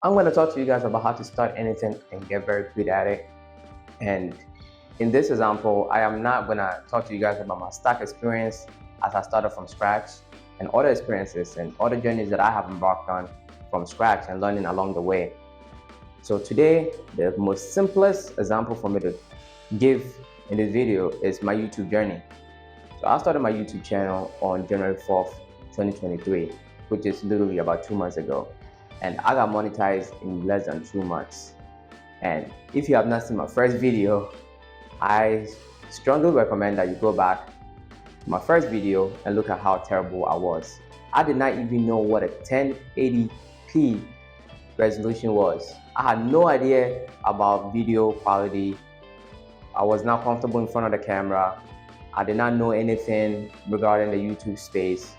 I'm going to talk to you guys about how to start anything and get very good at it. And in this example, I am not going to talk to you guys about my stock experience as I started from scratch and other experiences and other journeys that I have embarked on from scratch and learning along the way. So today, the most simplest example for me to give in this video is my YouTube journey. So I started my YouTube channel on January 4th, 2023, which is literally about 2 months ago. And I got monetized in less than 2 months. And if you have not seen my first video, I strongly recommend that you go back to my first video and look at how terrible I was. I did not even know what a 1080p resolution was. I had no idea about video quality. I was not comfortable in front of the camera. I did not know anything regarding the YouTube space,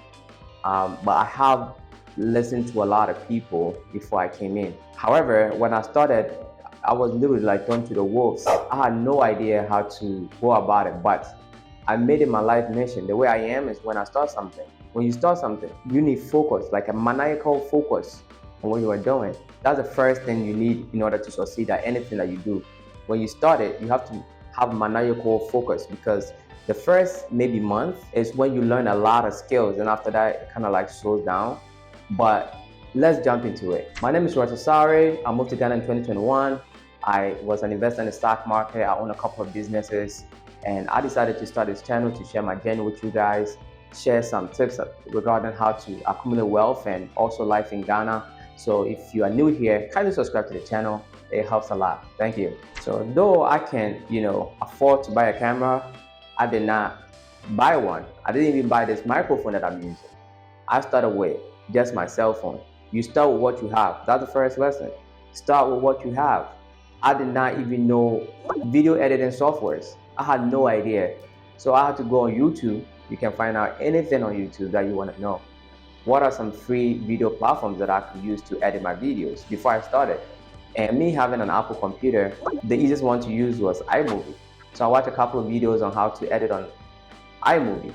but I have listened to a lot of people before I came in. However, when I started, I was literally like thrown to the wolves. I had no idea how to go about it, but I made it my life mission. The way I am is when I start something. When you start something, you need focus, like a maniacal focus on what you are doing. That's the first thing you need in order to succeed at anything that you do. When you start it, you have to have maniacal focus, because the first maybe month is when you learn a lot of skills, and after that it kind of like slows down. But let's jump into it. My name is Sari. I moved to Ghana in 2021. I was an investor in the stock market. I own a couple of businesses, and I decided to start this channel to share my journey with you guys, share some tips regarding how to accumulate wealth and also life in Ghana. So if you are new here, kindly subscribe to the channel. It helps a lot. Thank you. So though I can, afford to buy a camera, I did not buy one. I didn't even buy this microphone that I'm using. I started with just my cell phone. You start with what you have. That's the first lesson. Start with what you have. I did not even know video editing softwares. I had no idea. So I had to go on YouTube. You can find out anything on YouTube that you want to know. What are some free video platforms that I could use to edit my videos before I started? And me having an Apple computer, the easiest one to use was iMovie. So I watched a couple of videos on how to edit on iMovie.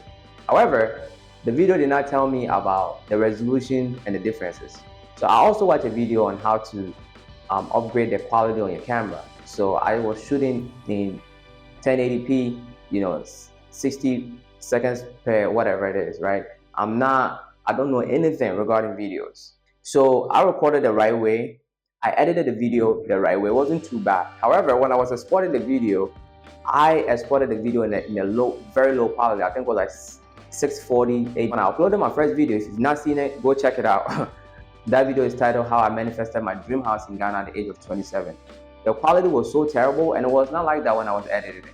However, the video did not tell me about the resolution and the differences. So I also watched a video on how to upgrade the quality on your camera. So I was shooting in 1080p, 60 seconds per whatever it is, right? I don't know anything regarding videos. So I recorded the right way. I edited the video the right way. It wasn't too bad. However, when I was exporting the video, I exported the video in a low, very low quality. I think it was like 640. When I uploaded my first video, if you've not seen it, go check it out. That video is titled How I Manifested My Dream House in Ghana at the age of 27. The quality was so terrible, and it was not like that when I was editing it.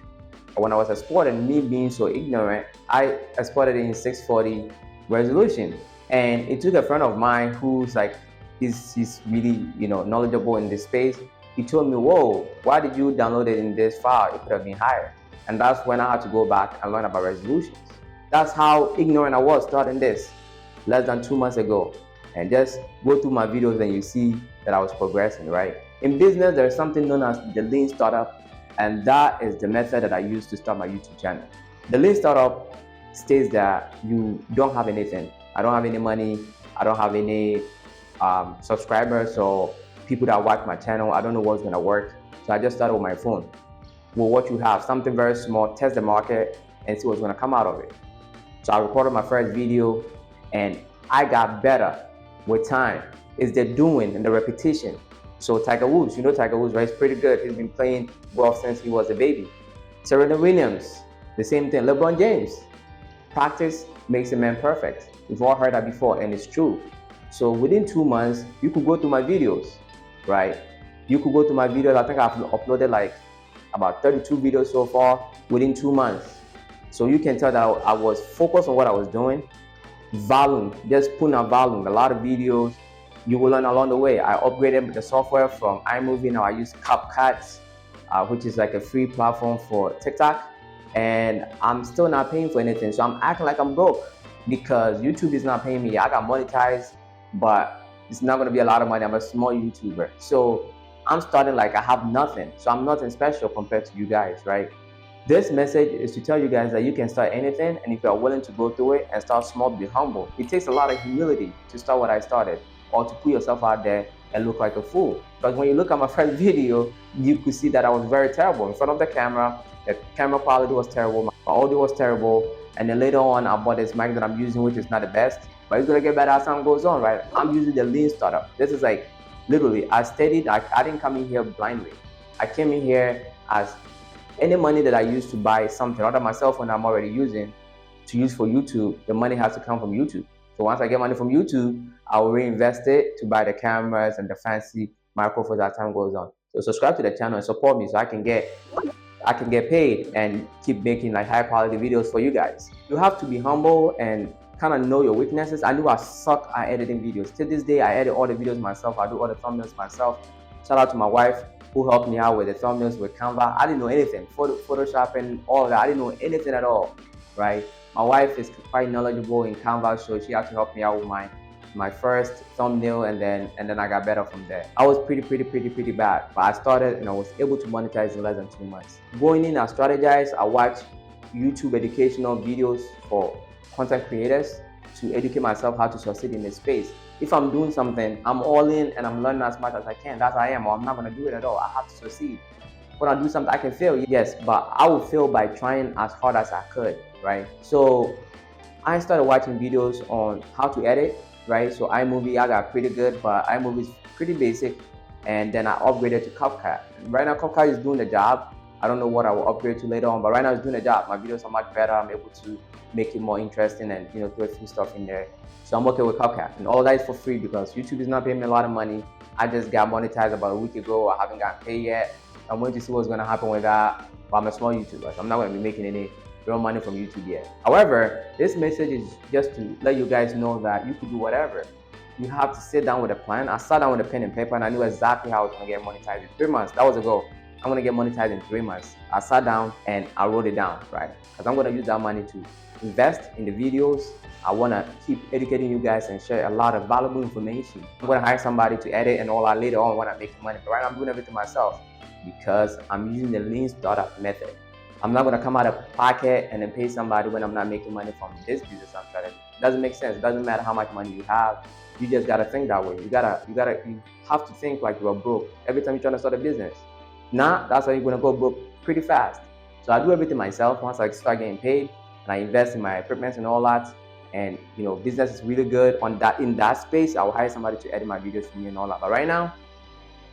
When I was exporting, me being so ignorant, I exported it in 640 resolution. And it took a friend of mine who's like, he's really, knowledgeable in this space. He told me, whoa, why did you download it in this file? It could have been higher. And that's when I had to go back and learn about resolutions. That's how ignorant I was starting this less than 2 months ago. And just go through my videos and you see that I was progressing, right? In business, there's something known as the lean startup, and that is the method that I use to start my YouTube channel. The lean startup states that you don't have anything. I don't have any money. I don't have any subscribers or people that watch my channel. I don't know what's gonna work. So I just started with my phone. With what you have, something very small, test the market and see what's gonna come out of it. So I recorded my first video and I got better with time. It's the doing and the repetition. So Tiger Woods, Tiger Woods, right? He's pretty good. He's been playing golf since he was a baby. Serena Williams, the same thing. LeBron James, practice makes a man perfect. We've all heard that before, and it's true. So within 2 months, you could go through my videos, right? You could go through my videos. I think I've uploaded like about 32 videos so far within 2 months. So you can tell that I was focused on what I was doing. Volume, just putting out volume, a lot of videos. You will learn along the way. I upgraded the software from iMovie. Now I use CapCut, which is like a free platform for TikTok. And I'm still not paying for anything. So I'm acting like I'm broke because YouTube is not paying me. I got monetized, but it's not gonna be a lot of money. I'm a small YouTuber. So I'm starting like I have nothing. So I'm nothing special compared to you guys, right? This message is to tell you guys that you can start anything, and if you are willing to go through it and start small, be humble. It takes a lot of humility to start what I started or to put yourself out there and look like a fool. Because when you look at my first video, you could see that I was very terrible in front of the camera. The camera quality was terrible, my audio was terrible, and then later on I bought this mic that I'm using, which is not the best, but it's gonna get better as time goes on, right? I'm using the lean startup. This is like literally, I studied. I didn't come in here blindly. I came in here as any money that I use to buy something, other my cell phone I'm already using to use for YouTube, the money has to come from YouTube. So once I get money from YouTube, I will reinvest it to buy the cameras and the fancy microphones as time goes on. So subscribe to the channel and support me so I can get paid and keep making like high quality videos for you guys. You have to be humble and kind of know your weaknesses. I knew I suck at editing videos. To this day, I edit all the videos myself. I do all the thumbnails myself. Shout out to my wife who helped me out with the thumbnails with Canva. I didn't know anything. Photoshop and all of that. I didn't know anything at all, right? My wife is quite knowledgeable in Canva, so she actually helped me out with my first thumbnail, and then I got better from there. I was pretty bad, but I started and I was able to monetize in less than 2 months. Going in, I strategized. I watched YouTube educational videos for content creators to educate myself how to succeed in this space. If I'm doing something, I'm all in and I'm learning as much as I can. That's how I am, or I'm not gonna do it at all. I have to succeed. When I do something, I can fail, yes, but I will fail by trying as hard as I could, right? So I started watching videos on how to edit, right? So iMovie, I got pretty good, but iMovie is pretty basic. And then I upgraded to CapCut. Right now, CapCut is doing the job. I don't know what I will upgrade to later on, but right now it's doing the job. My videos are much better. I'm able to make it more interesting and do a few stuff in there. So I'm okay with CapCut, and all that is for free because YouTube is not paying me a lot of money. I just got monetized about a week ago. I haven't gotten paid yet. I'm waiting to see what's going to happen with that. But I'm a small YouTuber, so I'm not going to be making any real money from YouTube yet. However, this message is just to let you guys know that you can do whatever. You have to sit down with a plan. I sat down with a pen and paper and I knew exactly how I was going to get monetized in 3 months. That was a goal. I'm going to get monetized in 3 months. I sat down and I wrote it down, right? Because I'm going to use that money to invest in the videos. I want to keep educating you guys and share a lot of valuable information. I'm going to hire somebody to edit and all that later on when I make money. But right now I'm doing everything myself because I'm using the lean startup method. I'm not going to come out of pocket and then pay somebody when I'm not making money from this business I'm trying to do. It doesn't make sense. It doesn't matter how much money you have. You just got to think that way. You have to think like you're broke every time you're trying to start a business. Nah, that's how you're going to go broke pretty fast. So I do everything myself. Once I start getting paid and I invest in my equipment and all that, and business is really good in that space, I'll hire somebody to edit my videos for me and all that. But right now,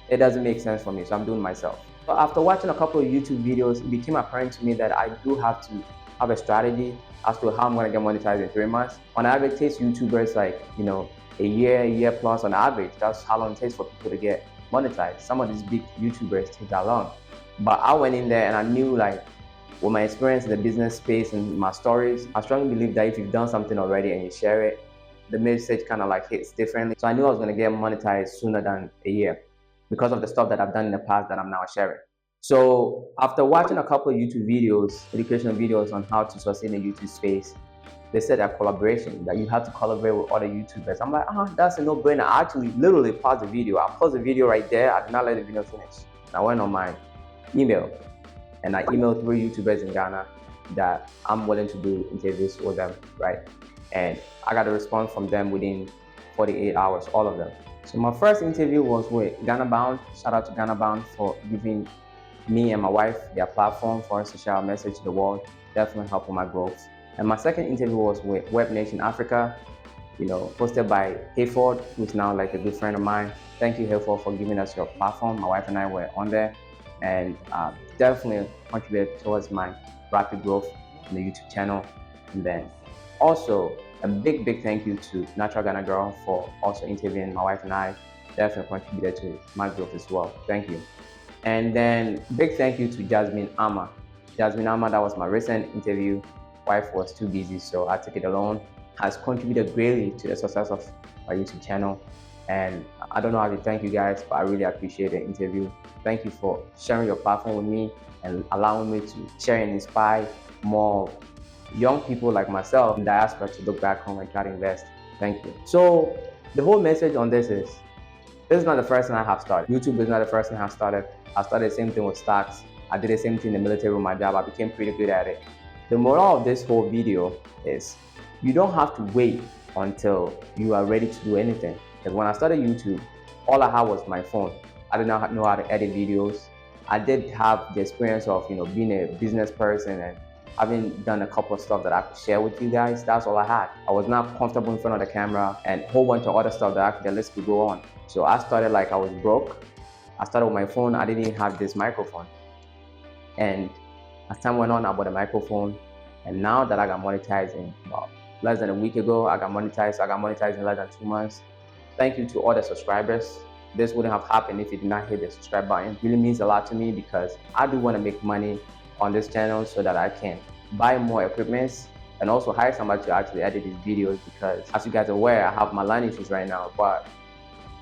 it doesn't make sense for me, so I'm doing it myself. But after watching a couple of YouTube videos, it became apparent to me that I do have to have a strategy as to how I'm going to get monetized in 3 months. On average, it takes YouTubers like a year plus on average. That's how long it takes for people to get monetized. Some of these big YouTubers take that long. But I went in there and I knew, like, with my experience in the business space and my stories, I strongly believe that if you've done something already and you share it, the message kind of like hits differently. So I knew I was going to get monetized sooner than a year because of the stuff that I've done in the past that I'm now sharing. So after watching a couple of YouTube videos, educational videos on how to succeed in the YouTube space, they said that collaboration, that you have to collaborate with other YouTubers. I'm like, that's a no-brainer. I actually literally paused the video. I paused the video right there. I did not let the video finish. I went on my email and I emailed 3 YouTubers in Ghana that I'm willing to do interviews with them, right? And I got a response from them within 48 hours, all of them. So my first interview was with Ghana Bound. Shout out to Ghana Bound for giving me and my wife their platform for us to share our message to the world. Definitely helped with my growth. And my second interview was with Web Nation Africa, hosted by Hayford, who's now like a good friend of mine. Thank you, Hayford, for giving us your platform. My wife and I were on there and definitely contributed towards my rapid growth on the YouTube channel. And then also a big thank you to Natural Ghana Girl for also interviewing my wife and I. Definitely contributed to my growth as well. Thank you. And then big thank you to Jasmine Ama. Jasmine Ama, that was my recent interview. Wife was too busy, so I took it alone. Has contributed greatly to the success of my YouTube channel. And I don't know how to thank you guys, but I really appreciate the interview. Thank you for sharing your platform with me and allowing me to share and inspire more young people like myself in diaspora to look back home and try to invest. Thank you. So the whole message on this is not the first thing I have started. YouTube is not the first thing I have started. I started the same thing with stocks. I did the same thing in the military with my job. I became pretty good at it. The moral of this whole video is you don't have to wait until you are ready to do anything. Because when I started YouTube, all I had was my phone. I did not know how to edit videos. I did have the experience of being a business person and having done a couple of stuff that I could share with you guys. That's all I had. I was not comfortable in front of the camera and a whole bunch of other stuff that the list could go on. So I started like I was broke. I started with my phone. I didn't even have this microphone. And as time went on, I bought a microphone. And now that I got monetized in about less than a week ago, I got monetized. I got monetized in less than 2 months. Thank you to all the subscribers. This wouldn't have happened if you did not hit the subscribe button. It really means a lot to me because I do want to make money on this channel so that I can buy more equipment and also hire somebody to actually edit these videos, because as you guys are aware, I have my line issues right now. But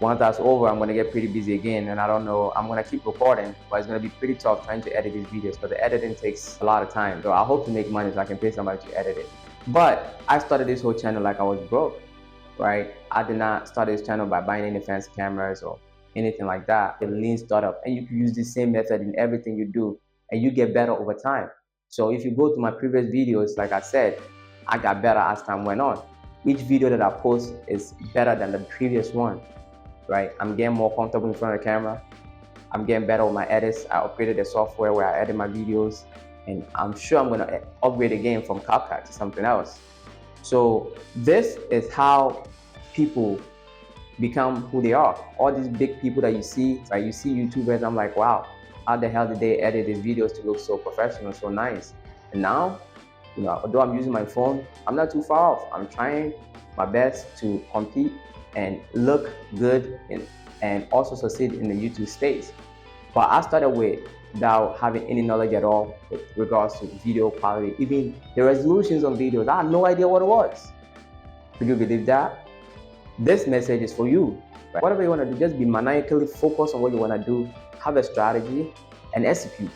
once that's over, I'm going to get pretty busy again, and I don't know, I'm going to keep recording, but it's going to be pretty tough trying to edit these videos because the editing takes a lot of time. So I hope to make money so I can pay somebody to edit it. But I started this whole channel like I was broke, right? I did not start this channel by buying any fancy cameras or anything like that. A lean startup, and you can use the same method in everything you do, and you get better over time. So if you go to my previous videos, like I said, I got better as time went on. Each video that I post is better than the previous one, right? I'm getting more comfortable in front of the camera. I'm getting better with my edits. I upgraded the software where I edit my videos, and I'm sure I'm gonna upgrade again from CapCut to something else. So this is how people become who they are. All these big people that you see, right? You see YouTubers, I'm like, wow, how the hell did they edit these videos to look so professional, so nice? And now, although I'm using my phone, I'm not too far off. I'm trying my best to compete and look good and also succeed in the YouTube space. But I started without having any knowledge at all with regards to video quality, even the resolutions on videos. I had no idea what it was. Could you believe that? This message is for you. Right? Whatever you want to do, just be maniacally focused on what you want to do, have a strategy, and execute.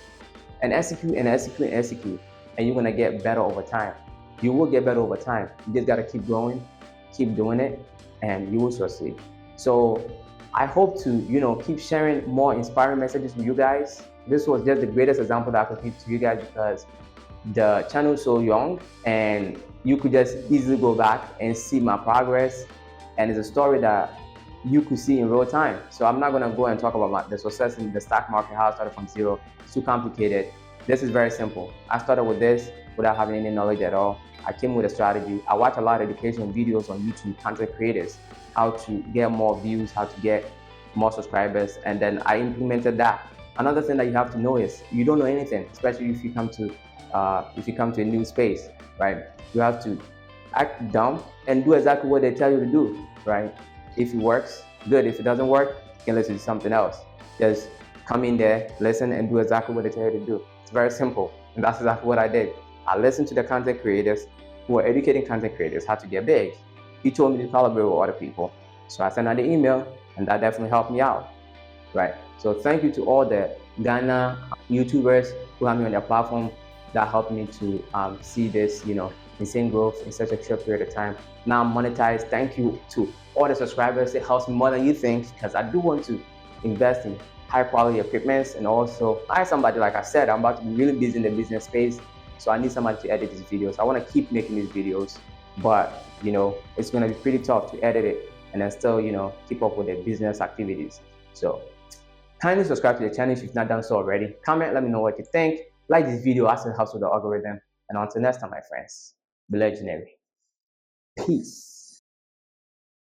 And execute and execute and execute. And you're going to get better over time. You will get better over time. You just got to keep going, keep doing it, and you will succeed. So I hope to, keep sharing more inspiring messages with you guys. This was just the greatest example that I could give to you guys because the channel is so young and you could just easily go back and see my progress. And it's a story that you could see in real time. So I'm not gonna go and talk about the success in the stock market, how I started from zero. It's too complicated. This is very simple. I started with this without having any knowledge at all. I came with a strategy. I watch a lot of educational videos on YouTube, content creators, how to get more views, how to get more subscribers, and then I implemented that. Another thing that you have to know is you don't know anything, especially if you come to a new space, right? You have to act dumb and do exactly what they tell you to do, right? If it works, good. If it doesn't work, you can listen to something else. Just come in there, listen, and do exactly what they tell you to do. It's very simple, and that's exactly what I did. I listened to the content creators who are educating content creators how to get big. He told me to collaborate with other people. So I sent out the email, and that definitely helped me out, right? So thank you to all the Ghana YouTubers who have me on their platform. That helped me to see this, insane growth in such a short period of time. Now I'm monetized. Thank you to all the subscribers. It helps me more than you think because I do want to invest in high quality equipment and also hire somebody. Like I said, I'm about to be really busy in the business space. So I need somebody to edit these videos. I want to keep making these videos, but it's going to be pretty tough to edit it and then still, keep up with the business activities. So kindly subscribe to the channel if you've not done so already. Comment, let me know what you think. Like this video as it helps with the algorithm. And until next time, my friends, be legendary. Peace.